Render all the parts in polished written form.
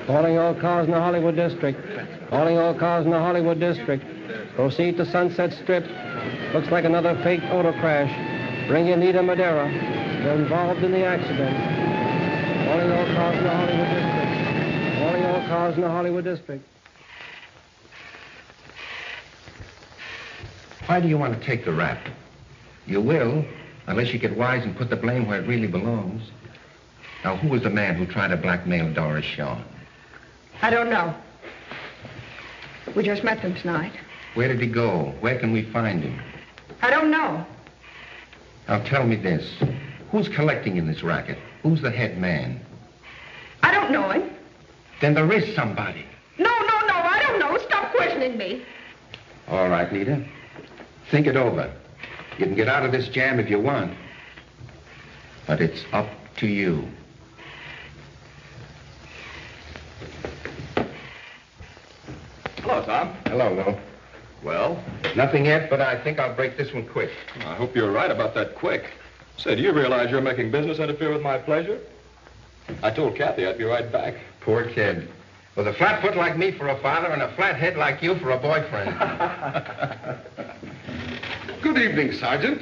Calling all cars in the Hollywood district. Calling all cars in the Hollywood district. Proceed to Sunset Strip. Looks like another fake auto crash. Bring Anita Madera. They're involved in the accident. Calling all cars in the Hollywood district. Calling all cars in the Hollywood district. Why do you want to take the rap? You will, unless you get wise and put the blame where it really belongs. Now, who was the man who tried to blackmail Doris Shaw? I don't know. We just met them tonight. Where did he go? Where can we find him? I don't know. Now, tell me this. Who's collecting in this racket? Who's the head man? I don't know him. Then there is somebody. No, I don't know. Stop questioning me. All right, Nita. Think it over. You can get out of this jam if you want. But it's up to you. Hello, Tom. Hello, Lou. Well? Nothing yet, but I think I'll break this one quick. I hope you're right about that quick. Say, do you realize you're making business interfere with my pleasure? I told Kathy I'd be right back. Poor kid. With a flat foot like me for a father and a flat head like you for a boyfriend. Good evening, Sergeant.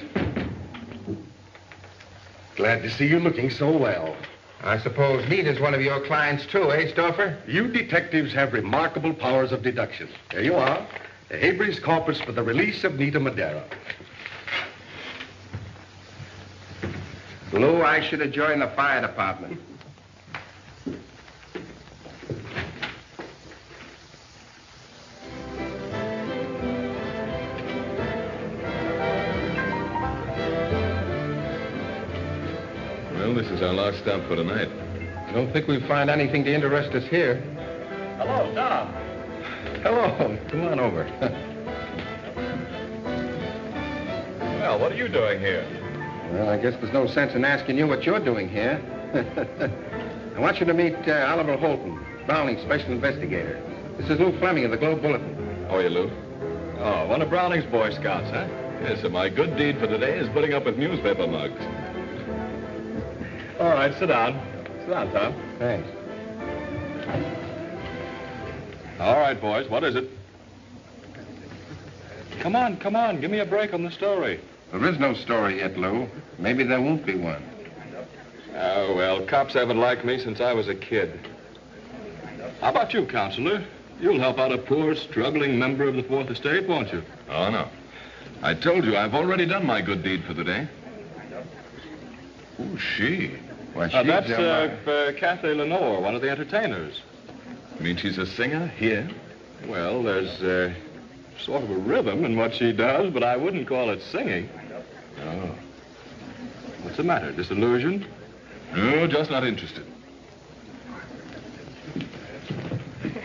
Glad to see you looking so well. I suppose Nita's one of your clients, too, eh, Stauffer? You detectives have remarkable powers of deduction. There you are. The habeas corpus for the release of Nita Madera. Lou, I should have joined the fire department. Well, this is our last stop for tonight. I don't think we'll find anything to interest us here. Hello, Tom. Hello. Come on over. Well, what are you doing here? Well, I guess there's no sense in asking you what you're doing here. I want you to meet Oliver Holton, Browning's special investigator. This is Lou Fleming of the Globe Bulletin. How are you, Lou? Oh, one of Browning's Boy Scouts, huh? Yes, so my good deed for the day is putting up with newspaper mugs. All right, sit down. Sit down, Tom. Thanks. All right, boys, what is it? Come on, give me a break on the story. There is no story yet, Lou. Maybe there won't be one. Oh, well, cops haven't liked me since I was a kid. How about you, Counselor? You'll help out a poor, struggling member of the Fourth Estate, won't you? Oh, no. I told you I've already done my good deed for the day. Who's she? Why, she's That's Kathy Lenore, one of the entertainers. You mean she's a singer here? Well, there's sort of a rhythm in what she does, but I wouldn't call it singing. Oh. What's the matter, disillusioned? No, just not interested.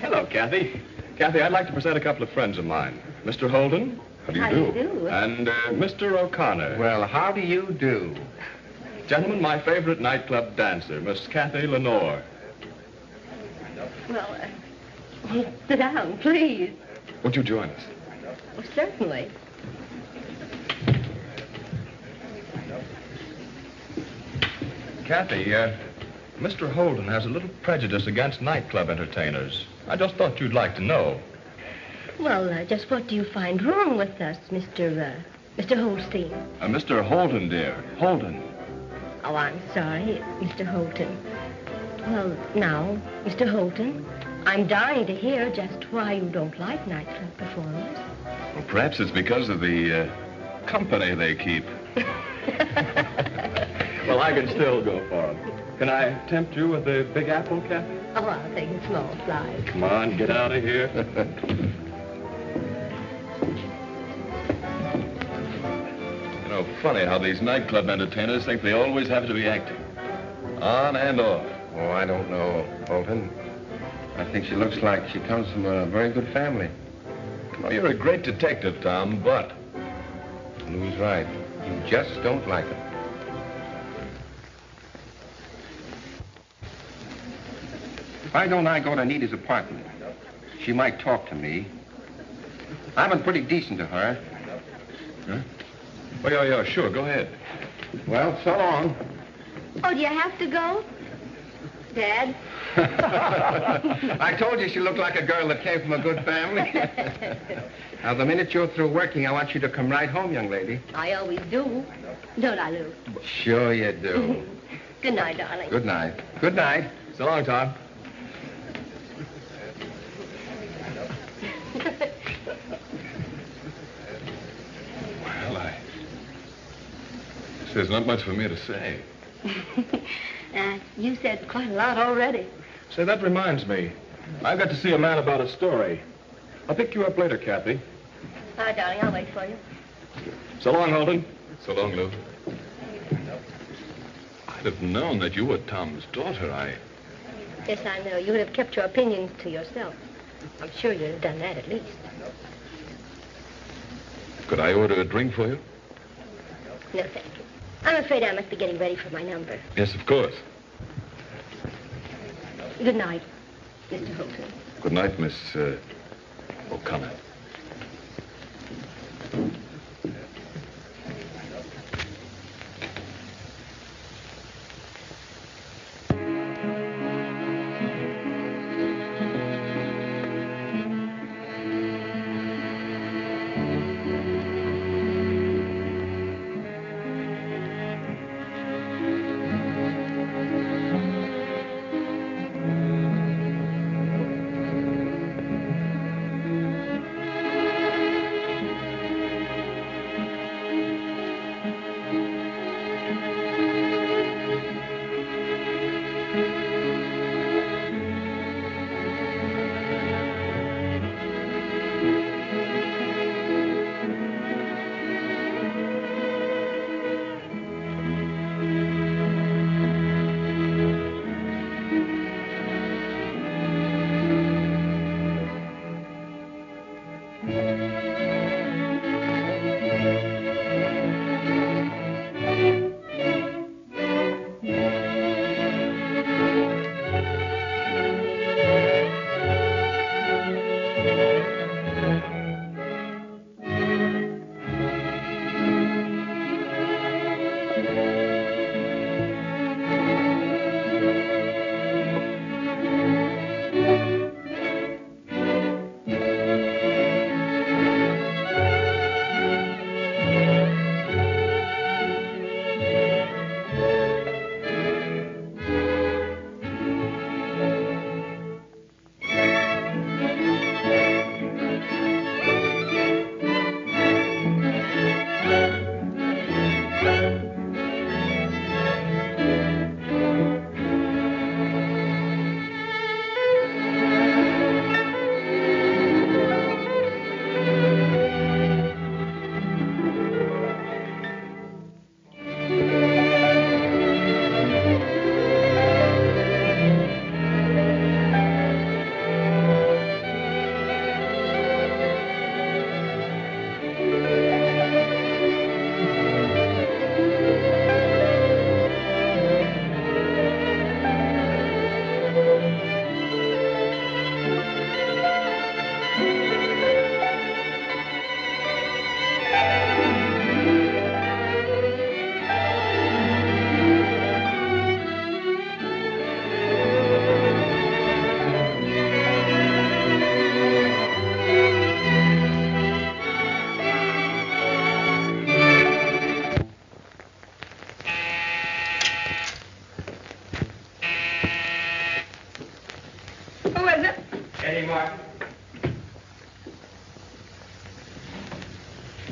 Hello, Kathy. Kathy, I'd like to present a couple of friends of mine. Mr. Holden. How do you do? do? And Mr. O'Connor. Well, how do you do? Gentlemen, my favorite nightclub dancer, Miss Kathy Lenore. Well, sit down, please. Won't you join us? Oh, certainly. Kathy, Mr. Holden has a little prejudice against nightclub entertainers. I just thought you'd like to know. Well, just what do you find wrong with us, Mr. Holstein? Mr. Holden, dear. Holden. Oh, I'm sorry, Mr. Holton. Well, now, Mr. Holton, I'm dying to hear just why you don't like nightclub performers. Well, perhaps it's because of the company they keep. Well, I can still go for it. Can I tempt you with the Big Apple, Kathy? Oh, I'll take a small slice. Come on, get out of here. You know, funny how these nightclub entertainers think they always have to be acting. On and off. Oh, I don't know, Holton. I think she looks like she comes from a very good family. Well, you're a great detective, Tom, but... Lou's right. You just don't like her. Why don't I go to Anita's apartment? She might talk to me. I've been pretty decent to her. Huh? Oh, yeah, sure, go ahead. Well, so long. Oh, do you have to go? Dad? I told you she looked like a girl that came from a good family. Now, the minute you're through working, I want you to come right home, young lady. I always do. Don't I, Lou? Sure you do. Good night, darling. Good night. Good night. So long, Tom. Well, there's not much for me to say. You said quite a lot already. Say, that reminds me. I've got to see a man about a story. I'll pick you up later, Kathy. All right, darling, I'll wait for you. So long, Holden. So long, Lou. I'd have known that you were Tom's daughter. Yes, I know. You would have kept your opinions to yourself. I'm sure you'd have done that at least. Could I order a drink for you? No, thank you. I'm afraid I must be getting ready for my number. Yes, of course. Good night, Mr. Holton. Good night, Miss O'Connor.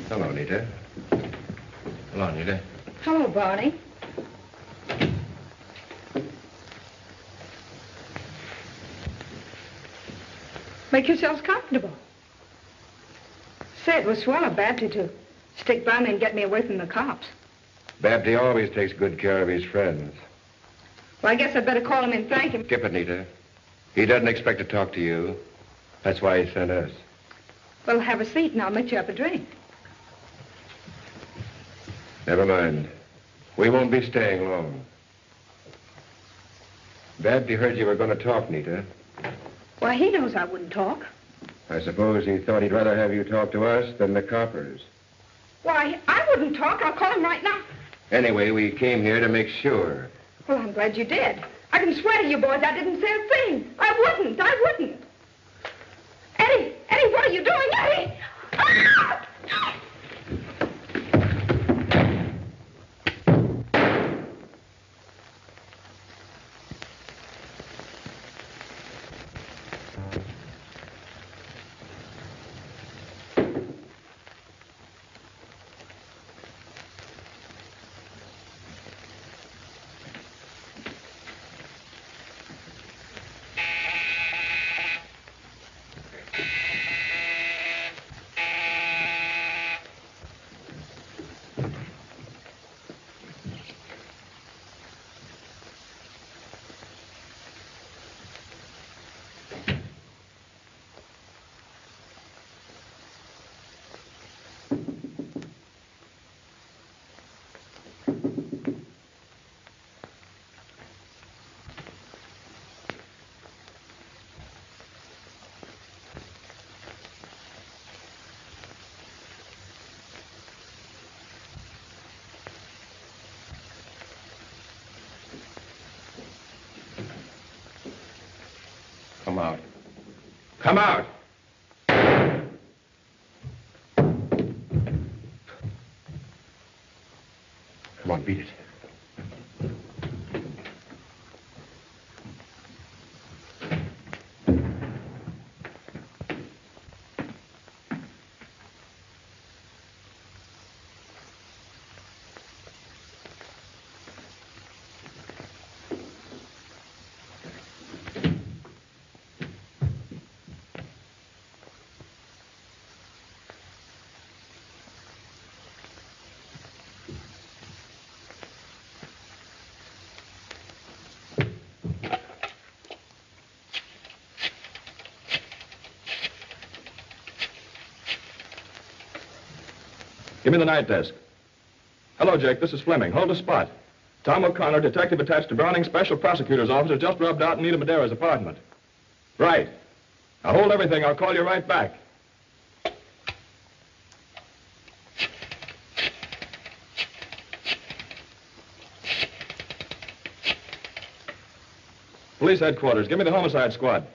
Hello, Nita. Hello, Nita. Hello, Barney. Make yourselves comfortable. Say, it was swell of Babty to stick by me and get me away from the cops. Babty always takes good care of his friends. Well, I guess I'd better call him and thank him. Skip it, Nita. He doesn't expect to talk to you. That's why he sent us. Well, have a seat and I'll make you up a drink. Never mind. We won't be staying long. Babty heard you were going to talk, Nita. Why, he knows I wouldn't talk. I suppose he thought he'd rather have you talk to us than the coppers. Why, I wouldn't talk. I'll call him right now. Anyway, we came here to make sure. Well, I'm glad you did. I can swear to you boys I didn't say a thing. I wouldn't. Eddie, what are you doing, Eddie? Ah! Come out. Come out! Come on, beat it. Give me the night desk. Hello, Jake. This is Fleming. Hold the spot. Tom O'Connor, detective attached to Browning's Special Prosecutor's Office, has just rubbed out in Nita Madera's apartment. Right. Now hold everything. I'll call you right back. Police headquarters. Give me the homicide squad.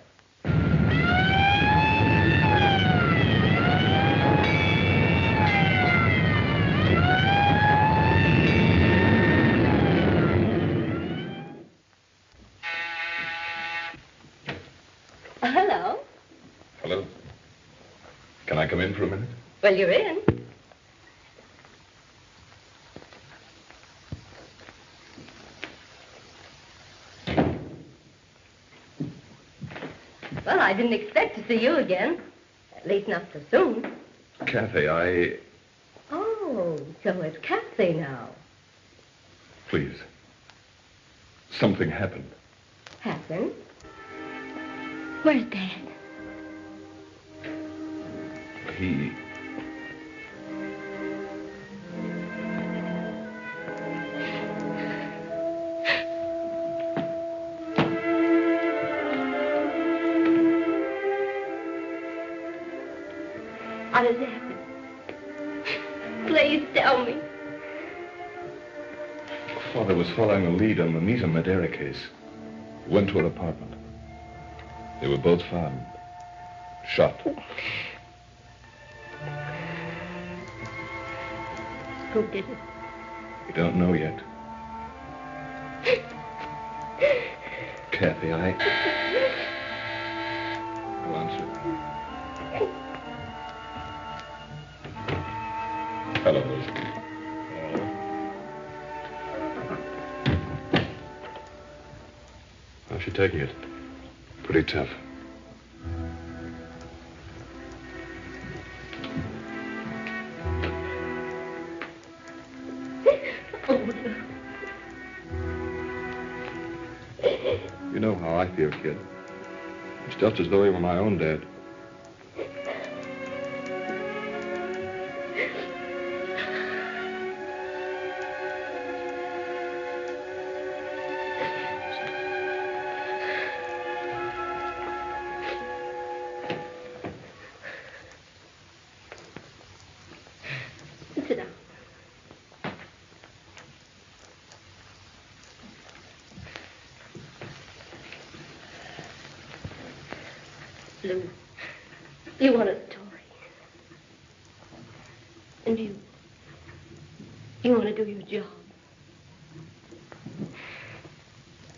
Hello. Hello. Can I come in for a minute? Well, you're in. Well, I didn't expect to see you again. At least not so soon. Kathy, Oh, so it's Kathy now. Please. Something happened. Happened? Where's Dad? He... What has happened? Please tell me. Father was following a lead on the Nita Madera case. Went to her apartment. They were both found. Shot. Who did it? We don't know yet. Kathy, I'll answer. Hello. How's she taking it? Pretty tough. You know how I feel, kid. It's just as though he were my own dad. Sit down. Lou, you want a story. And you want to do your job.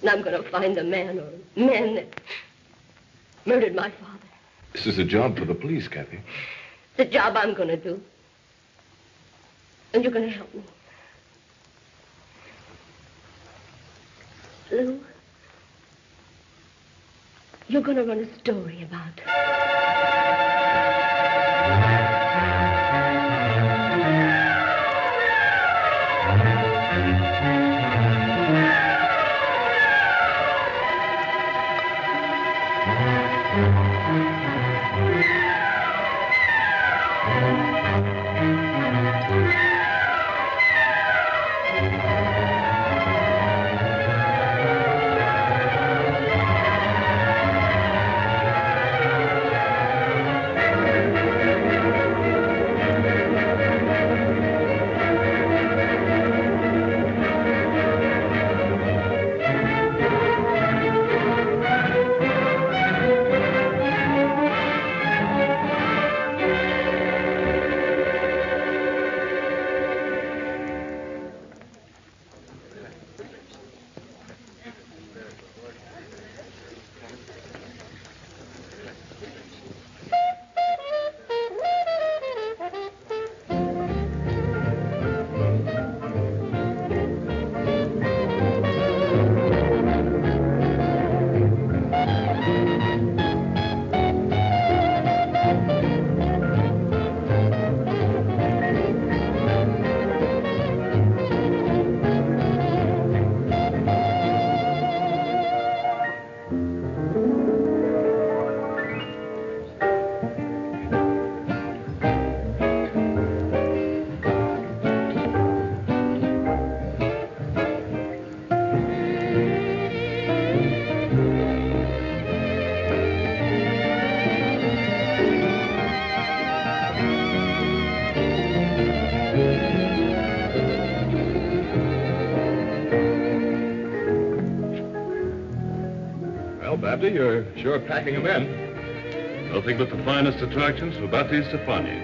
And I'm going to find the man or men that murdered my father. This is a job for the police, Kathy. The job I'm going to do. And you're going to help me. Lou, you're going to run a story about Babby, you're sure packing them in. Nothing but the finest attractions for Batty Stefani.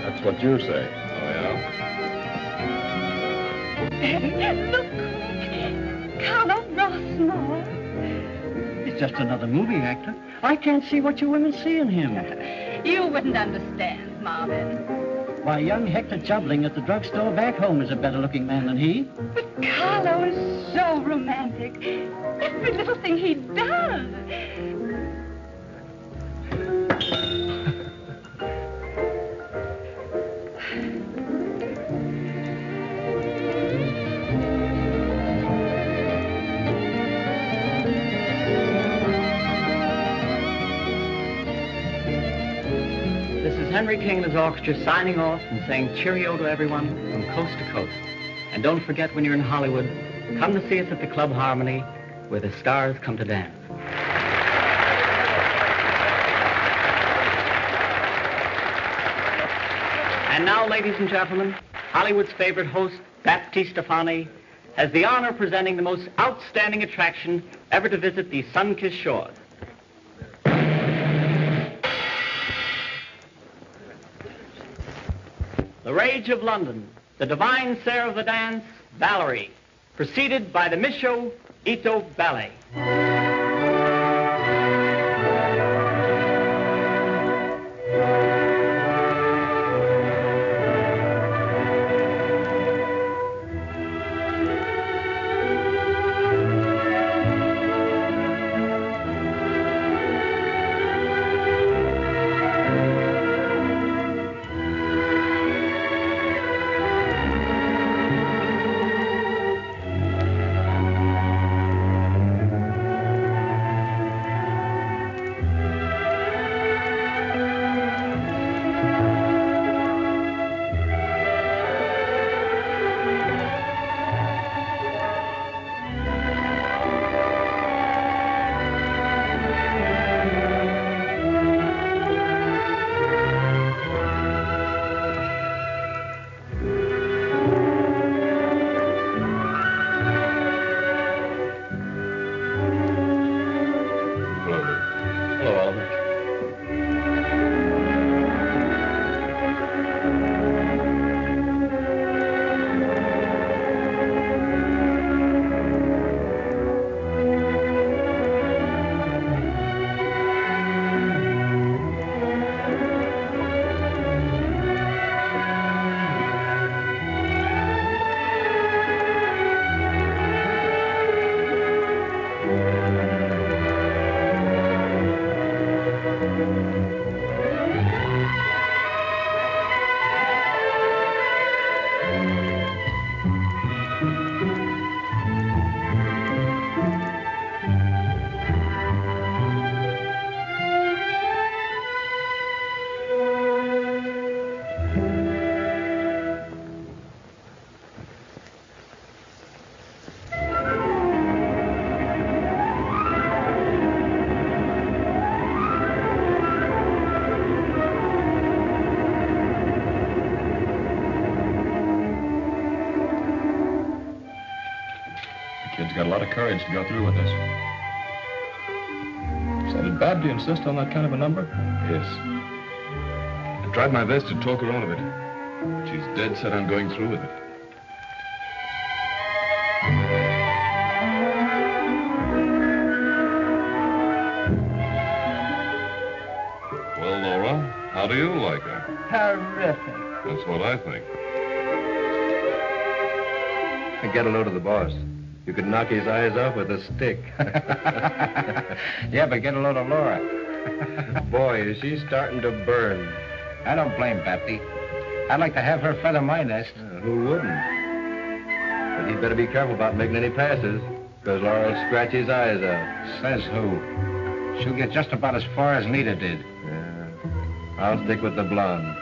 That's what you say. Oh, yeah? Look, Carlo Rossmore. He's just another movie actor. I can't see what you women see in him. You wouldn't understand, Marvin. Why, young Hector Jubling at the drugstore back home is a better-looking man than he. But Carlo is so romantic. Every little thing he does. This is Henry King and his orchestra signing off and saying cheerio to everyone from coast to coast. And don't forget, when you're in Hollywood, come to see us at the Club Harmony, where the stars come to dance. And now, ladies and gentlemen, Hollywood's favorite host, Baptiste Stefani, has the honor of presenting the most outstanding attraction ever to visit these sun-kissed shores. The Rage of London, the divine Sarah of the dance, Valerie, preceded by the Michaud Ito Ballet. Kid's got a lot of courage to go through with this. Sounded bad to insist on that kind of a number? Yes. I tried my best to talk her out of it. She's dead set on going through with it. Well, Laura, how do you like her? Terrific. That's what I think. Get a load of the boss. You could knock his eyes off with a stick. Yeah, but get a load of Laura. Boy, is she starting to burn. I don't blame Pappy. I'd like to have her feather my nest. Who wouldn't? But he'd better be careful about making any passes, because Laura'll scratch his eyes out. Says who? She'll get just about as far as Nita did. Yeah. I'll stick with the blonde.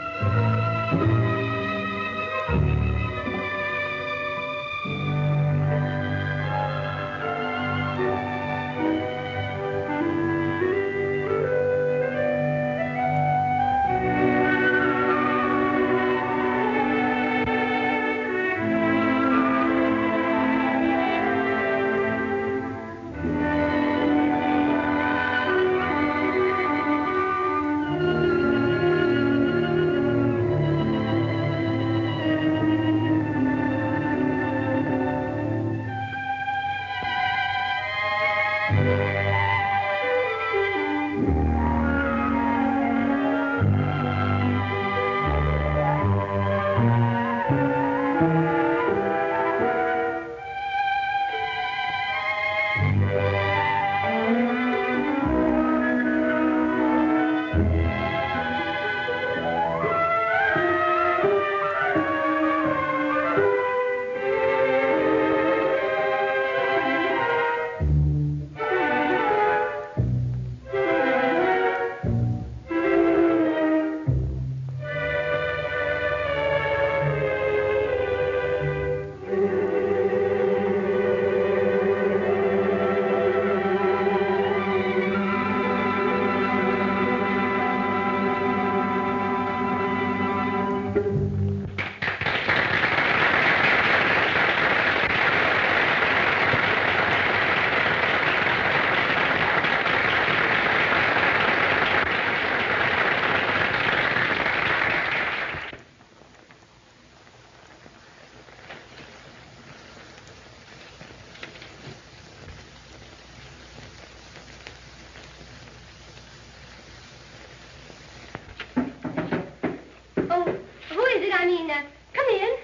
Come in.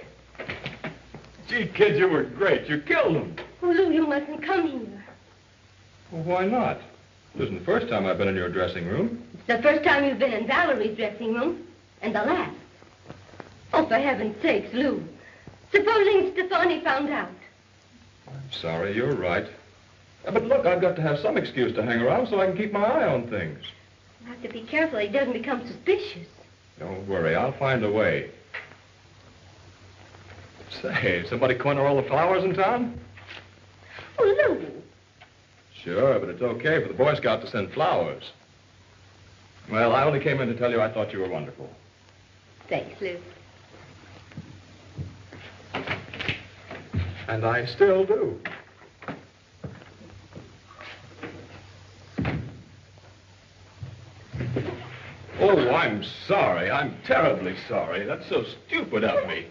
Gee, kid, you were great. You killed him. Oh, Lou, you mustn't come here. Well, why not? This isn't the first time I've been in your dressing room. It's the first time you've been in Valerie's dressing room, and the last. Oh, for heaven's sakes, Lou. Supposing Stefani found out. I'm sorry, you're right. But look, I've got to have some excuse to hang around so I can keep my eye on things. You have to be careful he doesn't become suspicious. Don't worry, I'll find a way. Say, somebody corner all the flowers in town? Oh, Lou. Sure, but it's okay for the Boy Scout to send flowers. Well, I only came in to tell you I thought you were wonderful. Thanks, Lou. And I still do. Oh, I'm sorry. I'm terribly sorry. That's so stupid of me.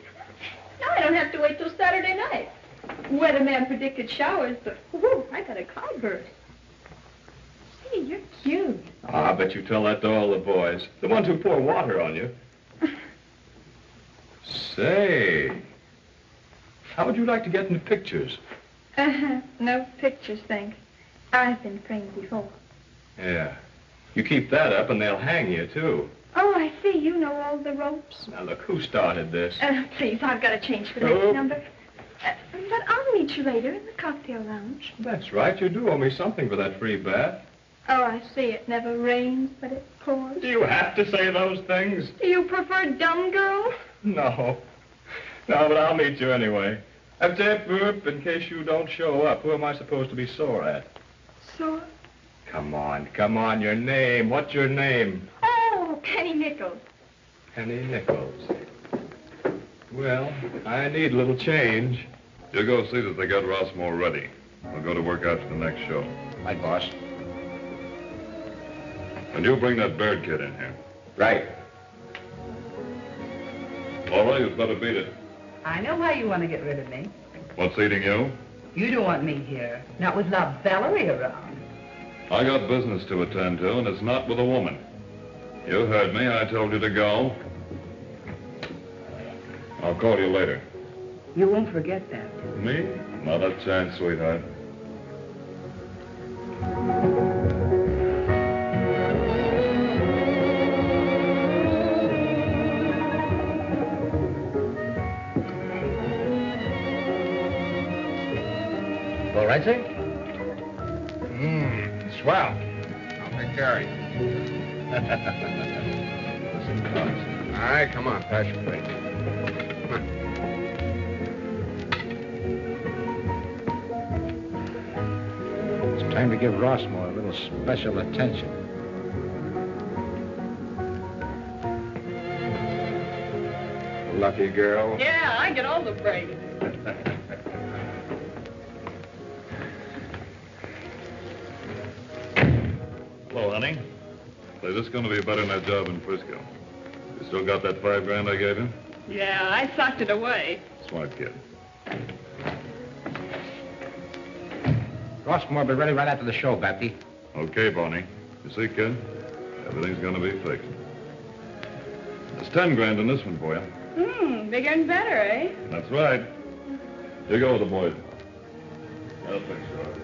Now I don't have to wait till Saturday night. Weatherman predicted showers, but whoo, I got a cloudburst. Say, you're cute. Ah, I bet you tell that to all the boys. The ones who pour water on you. Say, how would you like to get into pictures? No pictures, thanks. I've been framed before. Yeah. You keep that up and they'll hang you, too. Oh, I see. You know all the ropes. Now, look, who started this? Please, I've got to change for the next number. But I'll meet you later in the cocktail lounge. That's right. You do owe me something for that free bath. Oh, I see. It never rains, but it pours. Do you have to say those things? Do you prefer dumb girl? No. No, but I'll meet you anyway. In case you don't show up, who am I supposed to be sore at? Sore? Come on, your name. What's your name? Oh, Penny Nichols. Penny Nichols. Well, I need a little change. You go see that they get Rossmore ready. I'll go to work after the next show. Right, boss. And you'll bring that Baird kid in here. Right. Laura, you'd better beat it. I know why you want to get rid of me. What's eating you? You don't want me here. Not with La Valerie around. I got business to attend to, and it's not with a woman. You heard me. I told you to go. I'll call you later. You won't forget that. Me? Not a chance, sweetheart. All right, sir? Swell. I'll take care of you. All right, come on, pass your plate. Come on. It's time to give Rossmore a little special attention. Lucky girl. Yeah, I get all the praise. Hello, honey. Say, this is going to be better than that job in Frisco. You still got that $5,000 I gave you? Yeah, I socked it away. Smart kid. Rossmore will be ready right after the show, Bappy. Okay, Bonnie. You see, kid? Everything's going to be fixed. There's 10 grand in this one for you. Bigger and better, eh? That's right. Here you go with the boys. I'll fix it up.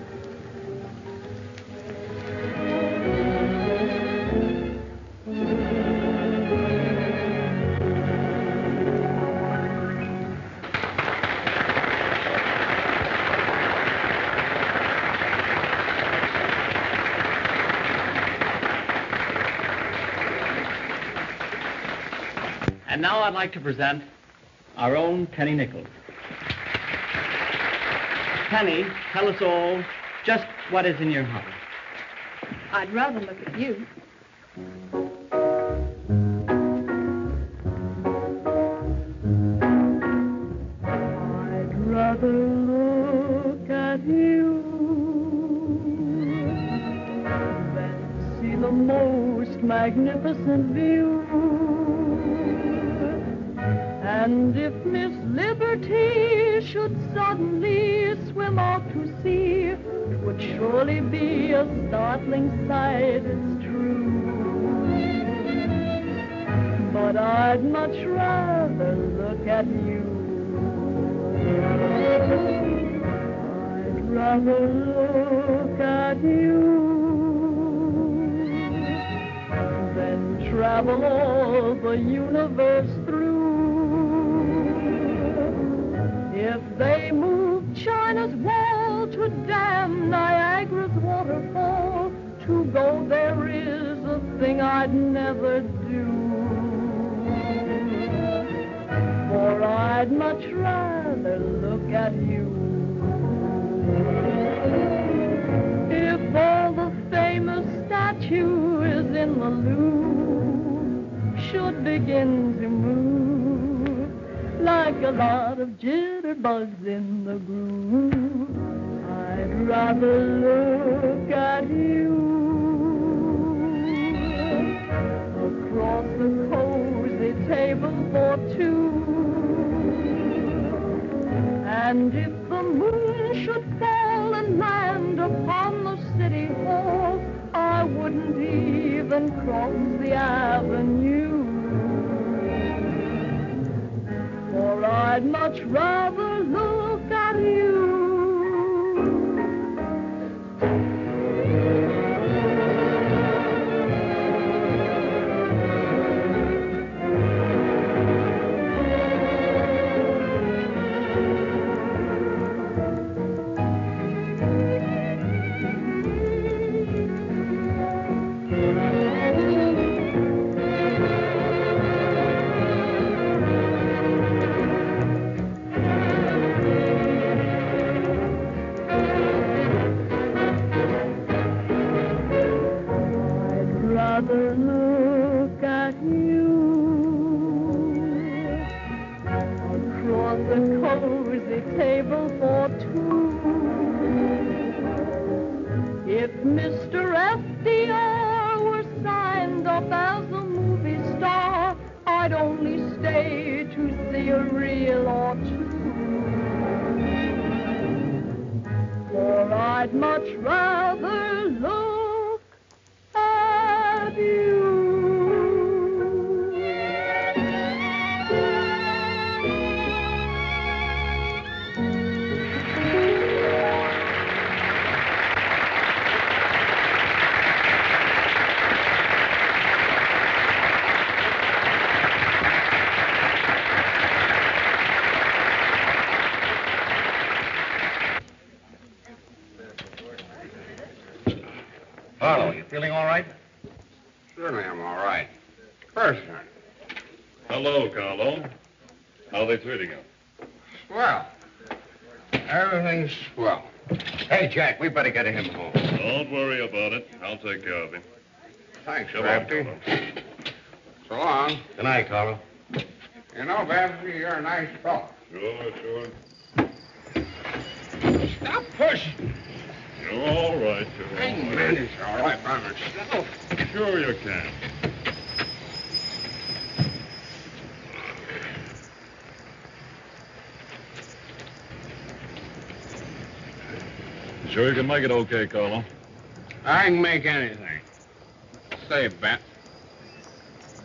And now I'd like to present our own Penny Nichols. Penny, tell us all just what is in your heart. I'd rather look at you. I'd rather look at you than see the most magnificent view. And if Miss Liberty should suddenly swim out to sea, it would surely be a startling sight, it's true. But I'd much rather look at you. I'd rather look at you than travel all the universe through. If they moved China's wall to dam Niagara's waterfall, to go there is a thing I'd never do. For I'd much rather look at you. If all the famous statues in the Louvre should begin to move like a lot of jitterbugs in the groove, I'd rather look at you across the cozy table for two. And if the moon should fall and land upon the city hall, I wouldn't even cross the avenue. For I'd much rather look at you. Mr. FDR were signed up as a movie star, I'd only stay to see a reel or two. For I'd much rather look at you. Harlow, you feeling all right? Certainly I'm all right. First, son. Hello, Carlo. How are they treating you? Swell. Everything's swell. Hey, Jack, we better get him home. Don't worry about it. I'll take care of him. Thanks, Come on, Babsy. Carlo. So long. Good night, Carlo. You know, Babsy, you're a nice fellow. Sure. Stop pushing. You're all right. You're I all right. manage all right by myself. Sure you can. Sure you can make it okay, Carlo? I can make anything. Say,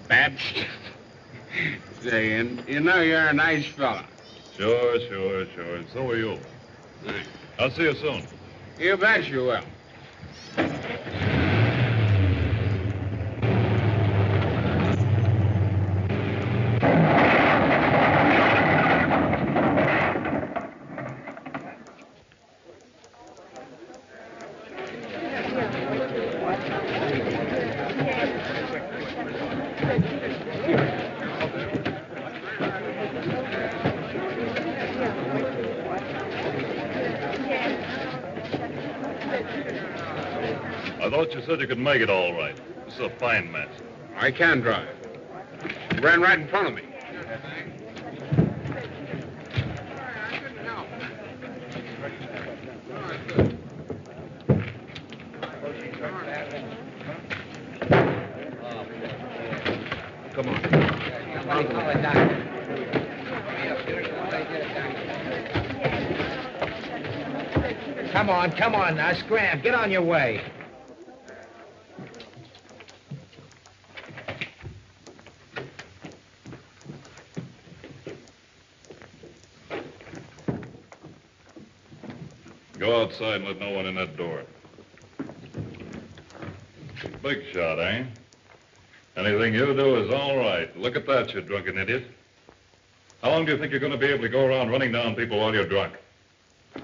Babs. Say, you know you're a nice fella. Sure. So are you. Thanks. I'll see you soon. You bet you will. I thought you said you could make it all right. This is a fine mess. I can drive. He ran right in front of me. Come on. Come on, now, Scram, get on your way. Go outside and let no one in that door. Big shot, eh? Anything you do is all right. Look at that, you drunken idiot. How long do you think you're going to be able to go around running down people while you're drunk? It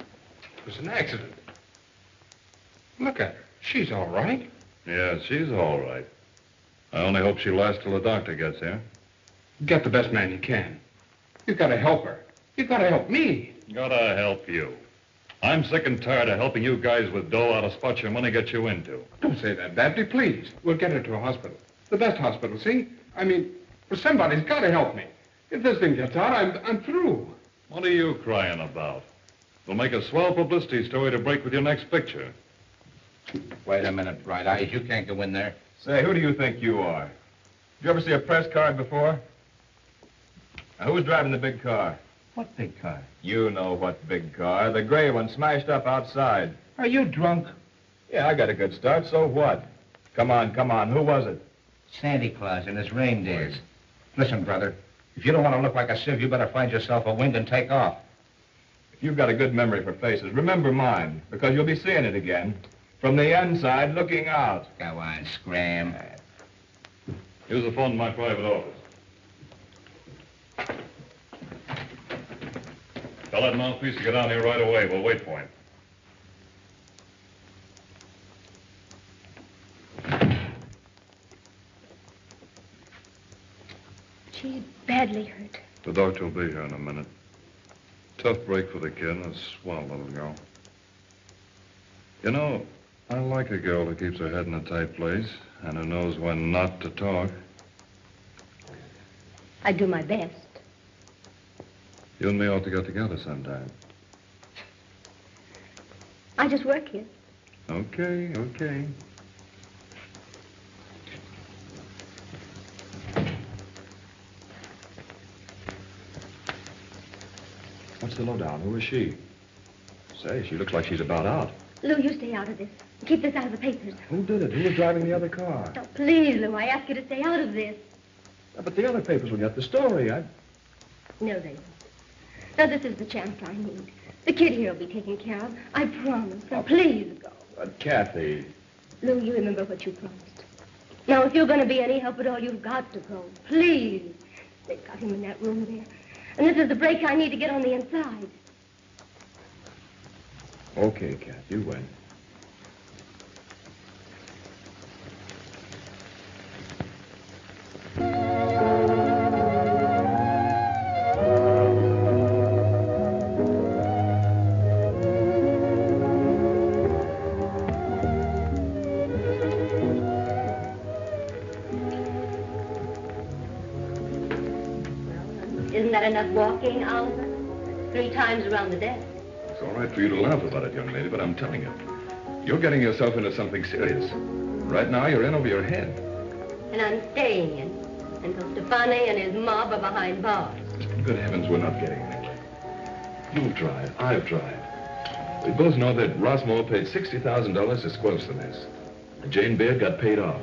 was an accident. Look at her. She's all right. Yeah, she's all right. I only hope she lasts till the doctor gets here. Get the best man you can. You gotta help her. You gotta help me. Gotta help you. I'm sick and tired of helping you guys with dough out of spots your money gets you into. Don't say that, Babsy, please. We'll get her to a hospital. The best hospital, see? I mean, somebody's gotta help me. If this thing gets out, I'm through. What are you crying about? It'll make a swell publicity story to break with your next picture. Wait a minute, Bright Eyes. You can't go in there. Say, who do you think you are? Did you ever see a press card before? Now, who was driving the big car? What big car? You know what big car. The gray one smashed up outside. Are you drunk? Yeah, I got a good start, so what? Come on. Who was it? Santa Claus and his reindeers. Listen, brother, if you don't want to look like a sieve, you better find yourself a wing and take off. If you've got a good memory for faces, remember mine, because you'll be seeing it again. From the inside, looking out. Go on, Scram. Here's the phone in my private office. Tell that mouthpiece to get down here right away. We'll wait for him. She's badly hurt. The doctor will be here in a minute. Tough break for the kid and a swell little girl. You know, I like a girl who keeps her head in a tight place and who knows when not to talk. I do my best. You and me ought to get together sometime. I just work here. Okay, okay. What's the lowdown? Who is she? Say, she looks like she's about out. Lou, you stay out of this. Keep this out of the papers. Who did it? Who was driving the other car? Oh, please, Lou, I ask you to stay out of this. But the other papers will get the story. No, they won't. Now, this is the chance I need. The kid here will be taken care of. I promise. Now, please go. But, Kathy... Lou, you remember what you promised. Now, if you're going to be any help at all, you've got to go. Please. They've got him in that room there. And this is the break I need to get on the inside. Okay, Kath, you win. Isn't that enough walking, Oliver? 3 times around the desk. It's all right for you to laugh about it, young lady, but I'm telling you, you're getting yourself into something serious. Right now, you're in over your head. And I'm staying in until Stefani and his mob are behind bars. Good heavens, we're not getting anywhere. You've tried. I've tried. We both know that Rossmore paid $60,000 to squelch the mess. And Jane Baird got paid off.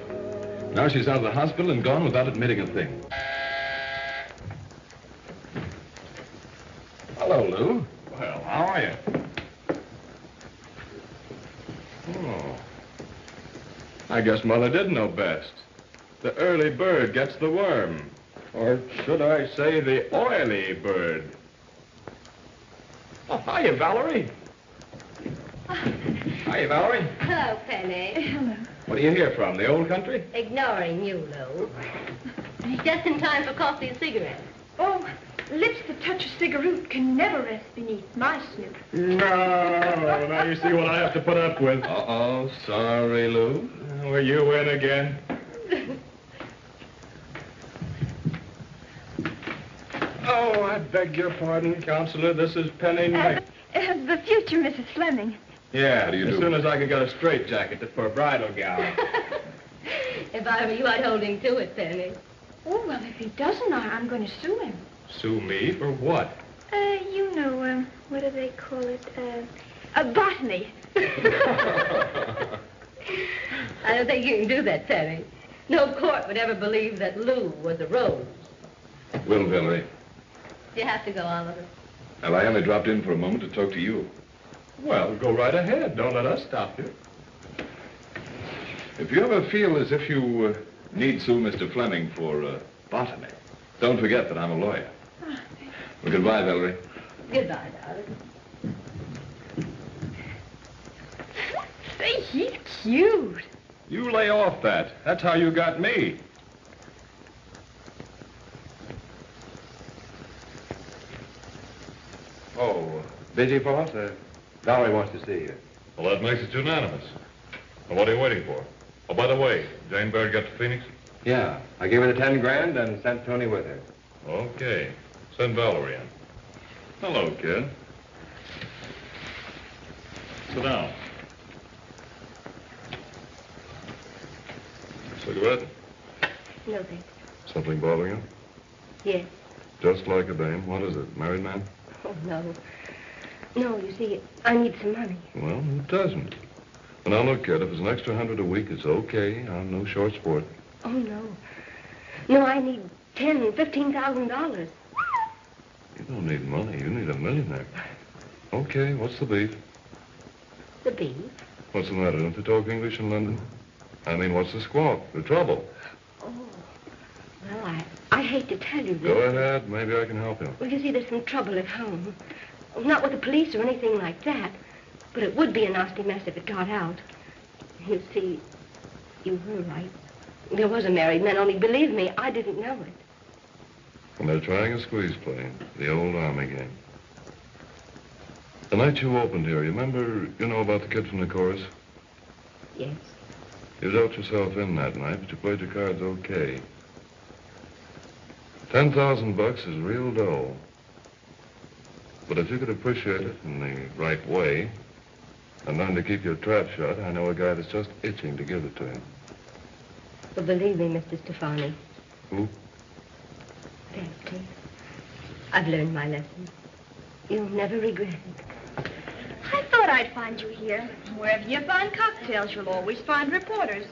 Now she's out of the hospital and gone without admitting a thing. Hello, Lou. Well, how are you? Oh. I guess Mother did know best. The early bird gets the worm. Or should I say the oily bird? Oh, hiya, Valerie. Hiya, Valerie. Hello, Penny. Hello. What are you here from, the old country? Ignoring you, Lou. Just in time for coffee and cigarettes. Oh, lips that touch a cigarette can never rest beneath my snoot. No, now you see what I have to put up with. Uh-oh, sorry, Lou. Were you in again? Oh, I beg your pardon, Counselor. This is Penny Knight. The future Mrs. Fleming. Yeah, as soon as I can get a straitjacket for a bridal gown. If I were you, I'd hold him to it, Penny. Oh, well, if he doesn't, I'm going to sue him. Sue me for what? You know, what do they call it? Botany. I don't think you can do that, Penny. No court would ever believe that Lou was a rose. Well, Valerie. You have to go, Oliver. Well, I only dropped in for a moment to talk to you. Well, go right ahead. Don't let us stop you. If you ever feel as if you need sue Mr. Fleming for botany, don't forget that I'm a lawyer. Well, goodbye, Valerie. Goodbye, darling. Say, he's cute. You lay off that. That's how you got me. Oh, busy, boss? Valerie wants to see you. Well, that makes it unanimous. Well, what are you waiting for? Oh, by the way, Jane Baird got to Phoenix? Yeah, I gave her the 10 grand and sent Tony with her. Okay. Send Valerie in. Hello, kid. Sit down. Cigarette? No, thanks. Something bothering you? Yes. Just like a dame. What is it? Married man? Oh, no. No, you see, I need some money. Well, who doesn't? Well, now, look, kid, if it's an extra $100 a week, it's okay. I'm no short sport. Oh, no. No, I need $10,000, $15,000. You don't need money. You need a millionaire. Okay, what's the beef? The beef? What's the matter? Don't they talk English in London? I mean, what's the squawk? The trouble? Oh, well, I hate to tell you this. Go ahead. Maybe I can help you. Well, you see, there's some trouble at home. Not with the police or anything like that, but it would be a nasty mess if it got out. You see, you were right. There was a married man, only believe me, I didn't know it. And they're trying a squeeze play, the old army game. The night you opened here, you know about the kid from the chorus? Yes. You dealt yourself in that night, but you played your cards okay. $10,000 is real dough. But if you could appreciate it in the right way, And then to keep your trap shut, I know a guy that's just itching to give it to him. Well, believe me, Mr. Stefani. Who? Patsy. I've learned my lesson. You'll never regret it. I thought I'd find you here. Wherever you find cocktails, you'll always find reporters.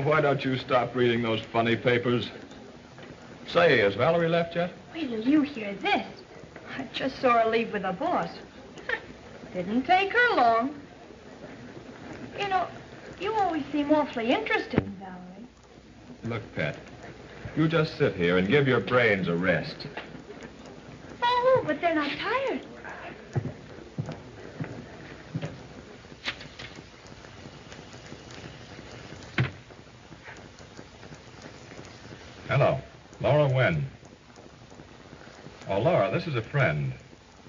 Why don't you stop reading those funny papers? Say, has Valerie left yet? Wait till you hear this. I just saw her leave with the boss. Didn't take her long. You know, you always seem awfully interested in Valerie. Look, Pet, you just sit here and give your brains a rest. Oh, but they're not tired. Hello. Laura Wynn. Oh, Laura, this is a friend.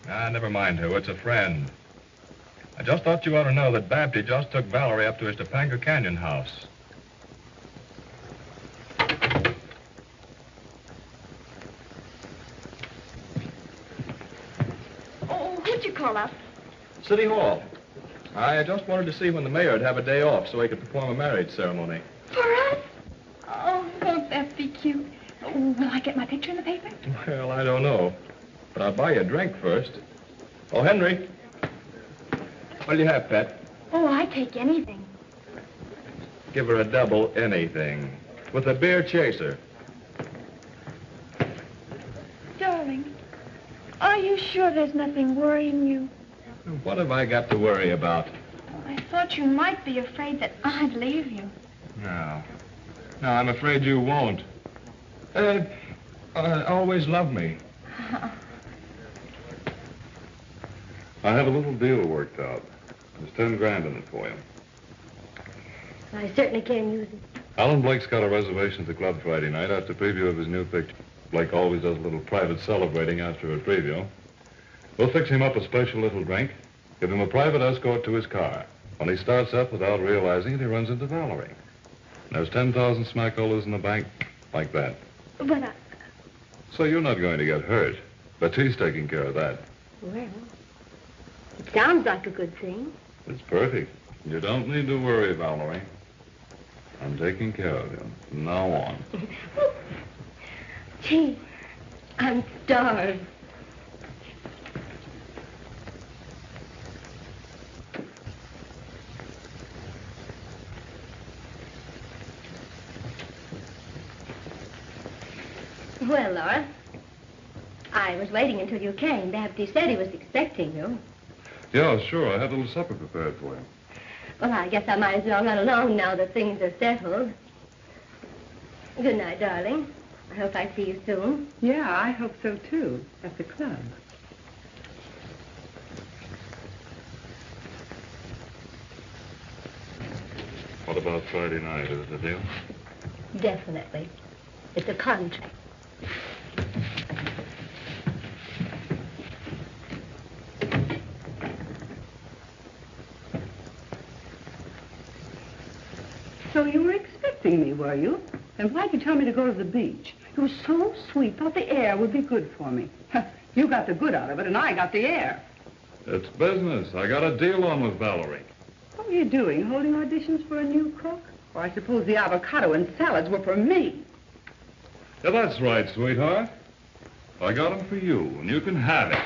Never mind who. It's a friend. I just thought you ought to know that Babty just took Valerie up to his Topanga Canyon house. Oh, who'd you call up? City Hall. I just wanted to see when the mayor'd have a day off so he could perform a marriage ceremony. For us? Oh, won't that be cute? Oh, will I get my picture in the paper? Well, I don't know. But I'll buy you a drink first. Oh, Henry. What'll you have, Pet? Oh, I take anything. Give her a double anything. With a beer chaser. Darling, are you sure there's nothing worrying you? What have I got to worry about? I thought you might be afraid that I'd leave you. No. No, I'm afraid you won't. Always love me. I have a little deal worked out. There's 10 grand in it for you. I certainly can use it. Alan Blake's got a reservation at the club Friday night after preview of his new picture. Blake always does a little private celebrating after a preview. We'll fix him up a special little drink, give him a private escort to his car. When he starts up without realizing it, he runs into Valerie. And there's 10,000 smackolas in the bank, like that. But So you're not going to get hurt. But he's taking care of that. well, it sounds like a good thing. It's perfect. You don't need to worry, Valerie. I'm taking care of you from now on. Gee, I'm starved. Well, Laura, I was waiting until you came. Babty said he was expecting you. Yeah, sure. I had a little supper prepared for you. Well, I guess I might as well run along now that things are settled. Good night, darling. I hope I see you soon. Yeah, I hope so, too, at the club. What about Friday night? Is it a deal? Definitely. It's a contract. So you were expecting me, were you? And why'd you tell me to go to the beach? You were so sweet, thought the air would be good for me. You got the good out of it, and I got the air. It's business. I got a deal on with Valerie. What were you doing, holding auditions for a new cook? Or I suppose the avocado and salads were for me. Yeah, that's right, sweetheart. I got them for you, and you can have it.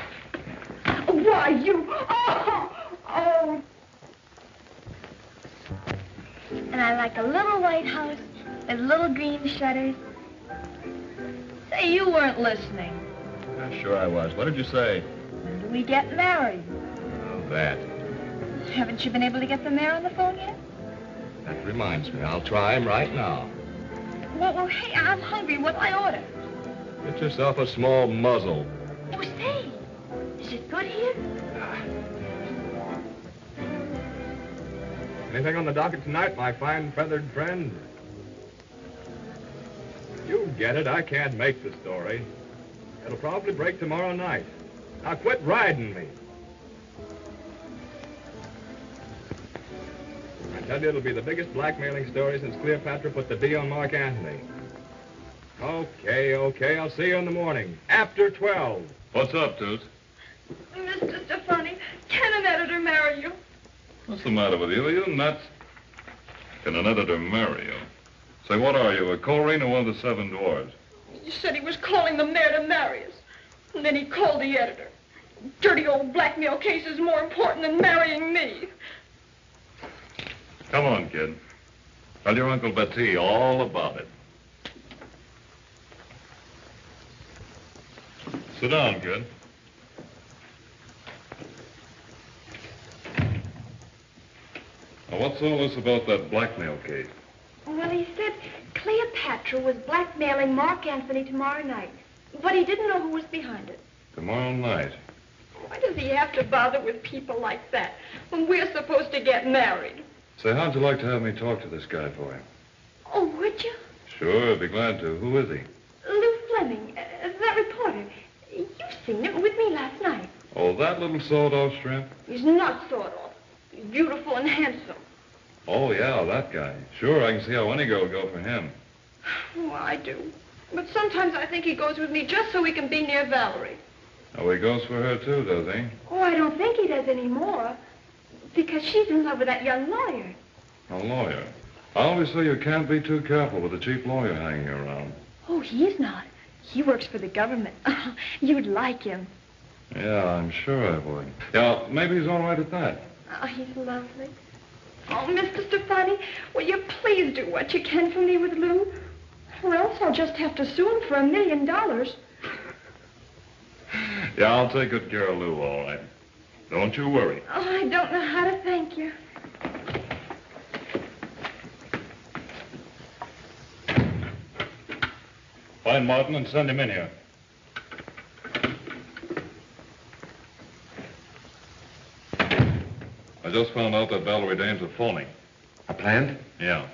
Why, you... Oh! And I like a little white house with little green shutters. Say, you weren't listening. Sure I was. What did you say? When do we get married? Oh, that. Haven't you been able to get the mayor on the phone yet? That reminds me. I'll try him right now. Well, hey, I'm hungry. What'll I order? Get yourself a small muzzle. Oh, say, is it good here? Anything on the docket tonight, my fine feathered friend? You get it. I can't make the story. It'll probably break tomorrow night. Now quit riding me. I tell you, it'll be the biggest blackmailing story since Cleopatra put the D on Mark Antony. Okay, I'll see you in the morning. After 12. What's up, Toots? Mr. Stefani, can an editor marry you? What's the matter with you? Are you nuts? Can an editor marry you? Say, what are you, a Corrine or one of the Seven Dwarfs? You said he was calling the mayor to marry us. And then he called the editor. Dirty old blackmail case is more important than marrying me. Come on, kid. Tell your Uncle Betty all about it. Sit down, kid. Now, what's all this about that blackmail case? Well, he said Cleopatra was blackmailing Mark Anthony tomorrow night. But he didn't know who was behind it. Tomorrow night. Why does he have to bother with people like that when we're supposed to get married? Say, how'd you like to have me talk to this guy for you? Oh, would you? Sure, I'd be glad to. Who is he? Lou Fleming, that reporter. You've seen him with me last night. Oh, that little sawed-off shrimp? He's not sort of. He's beautiful and handsome. Oh, yeah, that guy. Sure, I can see how any girl would go for him. Oh, I do. But sometimes I think he goes with me just so he can be near Valerie. Oh, he goes for her, too, does he? Oh, I don't think he does anymore. Because she's in love with that young lawyer. A lawyer? I always say you can't be too careful with a cheap lawyer hanging around. Oh, he's not. He works for the government. You'd like him. Yeah, I'm sure I would. Yeah, maybe he's all right at that. Oh, he's lovely. Oh, Mr. Stefani, will you please do what you can for me with Lou? Or else I'll just have to sue him for $1 million. Yeah, I'll take good care of Lou, all right. Don't you worry. Oh, I don't know how to thank you. Find Martin and send him in here. I just found out that Valerie Dane's a phony. A plant? Yeah.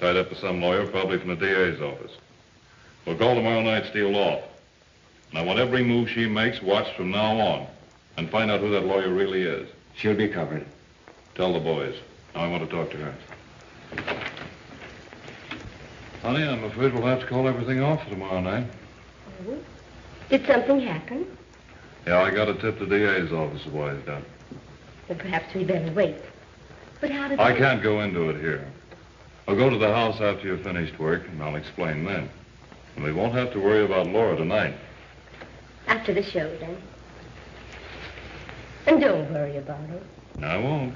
Tied up to some lawyer, probably from the DA's office. We'll call tomorrow night, steal off. And I want every move she makes watched from now on. And find out who that lawyer really is. She'll be covered. Tell the boys. Now I want to talk to her. Honey, I'm afraid we'll have to call everything off for tomorrow night. Oh? Did something happen? Yeah, I got to tip the DA's office a while down. Well, perhaps we better wait. But how did I can't go into it here. I'll go to the house after you've finished work, and I'll explain then. And we won't have to worry about Laura tonight. After the show, then. And don't worry about it. I won't.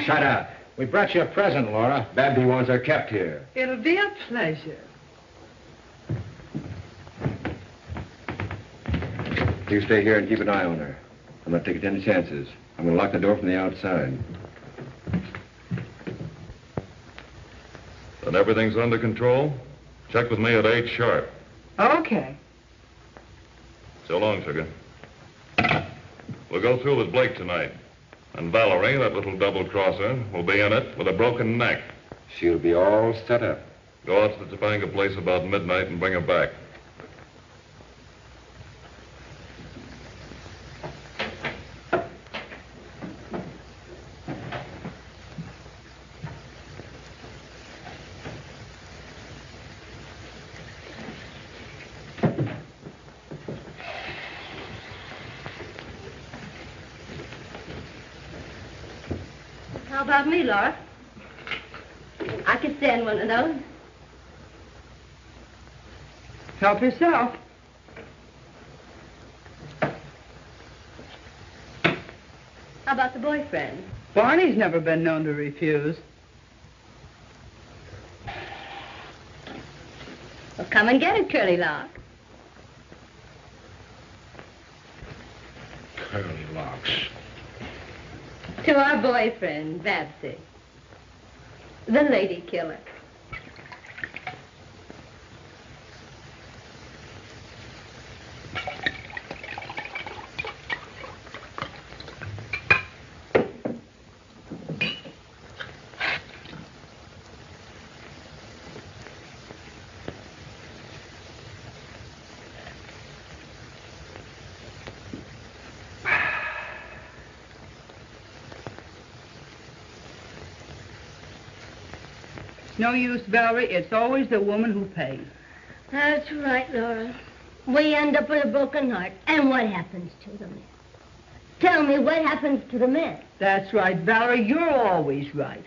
Shut up. We brought you a present, Laura. Babby wants her kept here. It'll be a pleasure. You stay here and keep an eye on her. I'm not taking any chances. I'm going to lock the door from the outside. Then everything's under control? Check with me at 8 sharp. Okay. So long, sugar. We'll go through with Blake tonight. And Valerie, that little double-crosser, will be in it with a broken neck. She'll be all set up. Go out to the Topanga place about midnight and bring her back. How about me, Laura? I could stand one of those. Help yourself. How about the boyfriend? Barney's never been known to refuse. Well, come and get it, Curly Lock. Curly Locks. To our boyfriend, Babsy. The lady killer. No use, Valerie. It's always the woman who pays. That's right, Laura. We end up with a broken heart. And what happens to the men? Tell me, what happens to the men? That's right, Valerie. You're always right.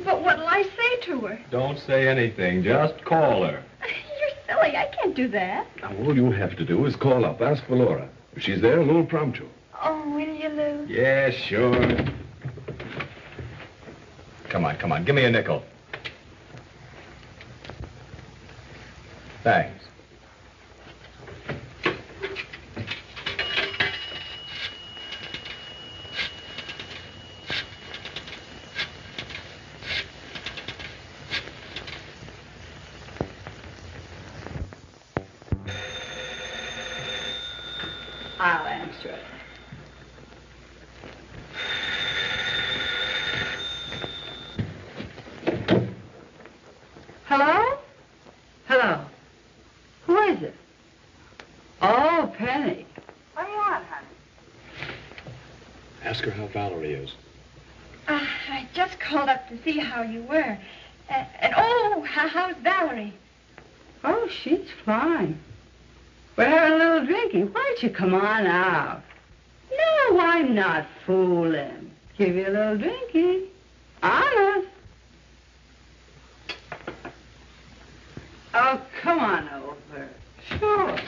But what'll I say to her? Don't say anything. Just call her. You're silly. I can't do that. Now, all you'll have to do is call up, ask for Laura. If she's there, we'll prompt you. Oh, will you, Lou? Yeah, sure. Come on. Give me a nickel. Thanks. I'll answer it. Hello? Hello. Who is it? Oh, Penny. What do you want, honey? Ask her how Valerie is. I just called up to see how you were. How's Valerie? Oh, she's fine. We're having a little drinking. Why don't you come on out? No, I'm not fooling. Give you a little drinking. Honest. Oh, come on over. Sure.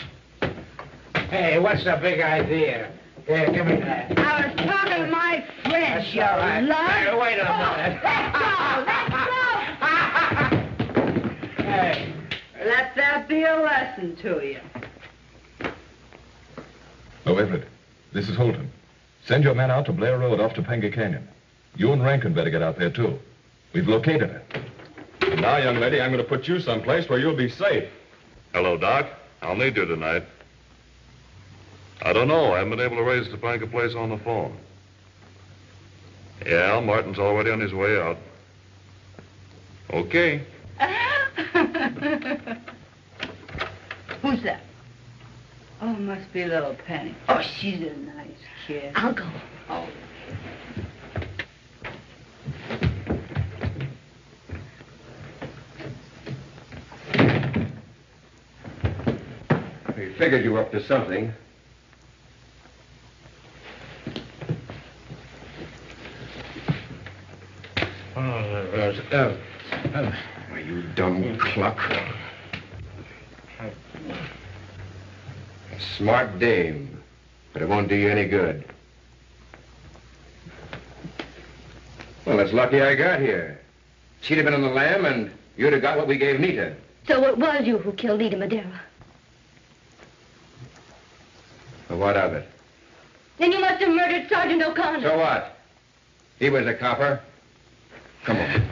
Hey, what's the big idea? Here, give me that. I was talking to my friend, you love. Hey, wait a minute. Let's go. Hey, let that be a lesson to you. Oh, Everett, this is Holton. Send your men out to Blair Road off Topanga Canyon. You and Rankin better get out there, too. We've located her. And now, young lady, I'm going to put you someplace where you'll be safe. Hello, Doc. I'll need you tonight. I don't know. I haven't been able to raise Topanga Place on the phone. Yeah, Martin's already on his way out. Okay. Who's that? Oh, must be little Penny. Oh, she's a nice kid. I'll go. Oh. We figured you were up to something. Oh, you dumb cluck. A smart dame, but it won't do you any good. Well, it's lucky I got here. She'd have been on the lam, and you'd have got what we gave Nita. So it was you who killed Nita Madera. Well, what of it? Then you must have murdered Sergeant O'Connor. So what? He was a copper. Come on.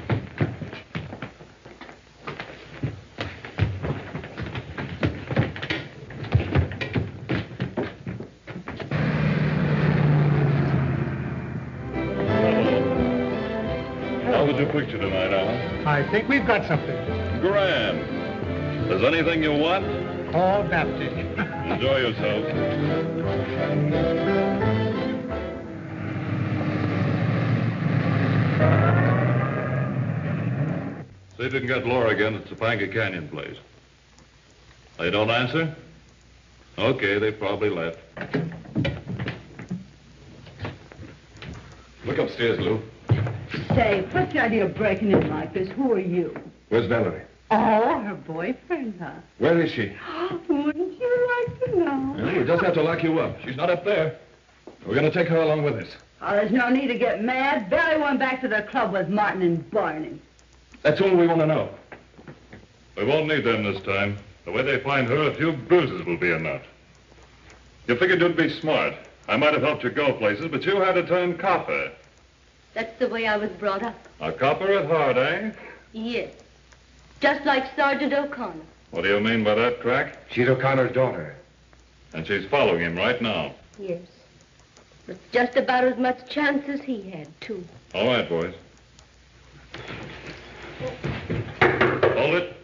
How was your picture tonight, Alan? I think we've got something. Grand. There's anything you want? All Baptist. Enjoy yourself. See if you can get Laura again at Topanga Canyon Place. They don't answer? Okay, they probably left. Look upstairs, Lou. Say, what's the idea of breaking in like this? Who are you? Where's Valerie? Oh, her boyfriend, huh? Where is she? Wouldn't you like to know? Well, we just have to lock you up. She's not up there. We're going to take her along with us. Oh, there's no need to get mad. Barry went back to the club with Martin and Barney. That's all we want to know. We won't need them this time. The way they find her, a few bruises will be enough. You figured you'd be smart. I might have helped you go places, but you had to turn copper. That's the way I was brought up. A copper at heart, eh? Yes. Just like Sergeant O'Connor. What do you mean by that, Crack? She's O'Connor's daughter. And she's following him right now. Yes. With just about as much chance as he had, too. All right, boys. Hold it.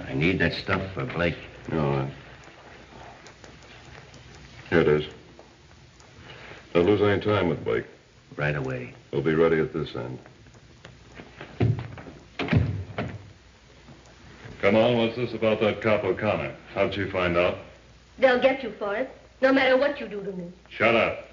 I need that stuff for Blake. All right. Here it is. Don't lose any time with Blake. Right away. We'll be ready at this end. Come on, what's this about that cop O'Connor? How'd you find out? They'll get you for it, no matter what you do to me. Shut up.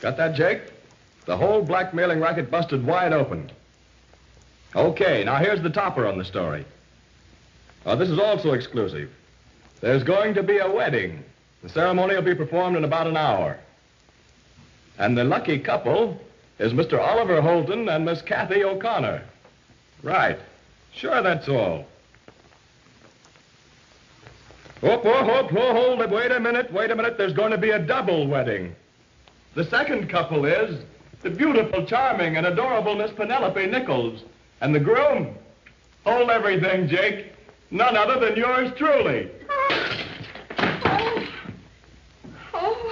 Got that, Jake? The whole blackmailing racket busted wide open. Okay, now here's the topper on the story. This is also exclusive. There's going to be a wedding. The ceremony will be performed in about an hour. And the lucky couple is Mr. Oliver Holton and Miss Kathy O'Connor. Right. Sure, that's all. Hold it. Wait a minute. There's going to be a double wedding. The second couple is the beautiful, charming, and adorable Miss Penelope Nichols. And the groom? Hold everything, Jake. None other than yours truly. Oh,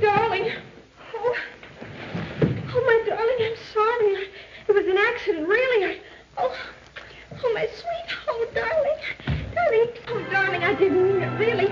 darling. Oh, my darling, I'm sorry. It was an accident, really. Oh, my sweet. Oh, darling. Oh, darling, I didn't mean it, really.